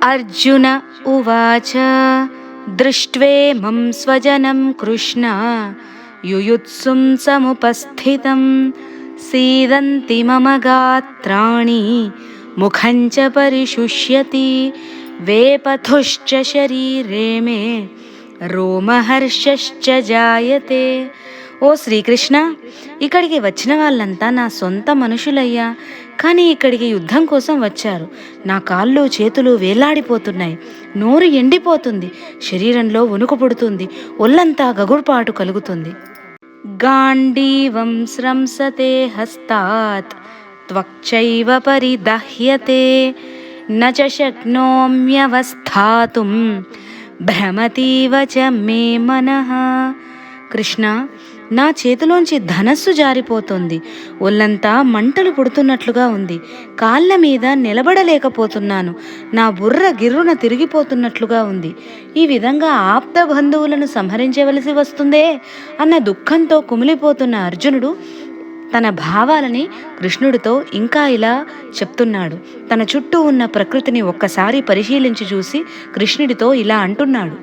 అర్జున ఉవాచ దృష్ట్వేమం స్వజనం కృష్ణ యుయుత్సుం సముపస్థితం సీదంతి మమ గాత్రాణి ముఖంచ పరిశుష్యతి వేపథుశ్చ శరీరే మే రోమహర్షశ్చ జాయతే. ఓ శ్రీకృష్ణ, ఇక్కడికి వచ్చిన వాళ్ళంతా నా సొంత మనుషులయ్యా, కానీ ఇక్కడికి యుద్ధం కోసం వచ్చారు. నా కాళ్ళు చేతులు వేలాడిపోతున్నాయి, నోరు ఎండిపోతుంది, శరీరంలో వణుకు పుడుతుంది, ఒళ్ళంతా గగుర్పాటు కలుగుతుంది. గాండీవం స్రంసతే హస్తాత్ త్వక్చైవ పరిదహ్యతే న చ శక్నోమ్యవస్థాతుం భ్రమతీవ చ మే మనః. కృష్ణ, నా చేతిలోంచి ధనస్సు జారిపోతుంది, ఒళ్ళంతా మంటలు పుడుతున్నట్లుగా ఉంది, కాళ్ళ మీద నిలబడలేకపోతున్నాను, నా బుర్ర గిర్రున తిరిగిపోతున్నట్లుగా ఉంది. ఈ విధంగా ఆప్త బంధువులను సంహరించవలసి వస్తుందే అన్న దుఃఖంతో కుమిలిపోతున్న అర్జునుడు తన భావాలని కృష్ణుడితో ఇంకా ఇలా చెప్తున్నాడు. తన చుట్టూ ఉన్న ప్రకృతిని ఒక్కసారి పరిశీలించి చూసి కృష్ణుడితో ఇలా అంటున్నాడు.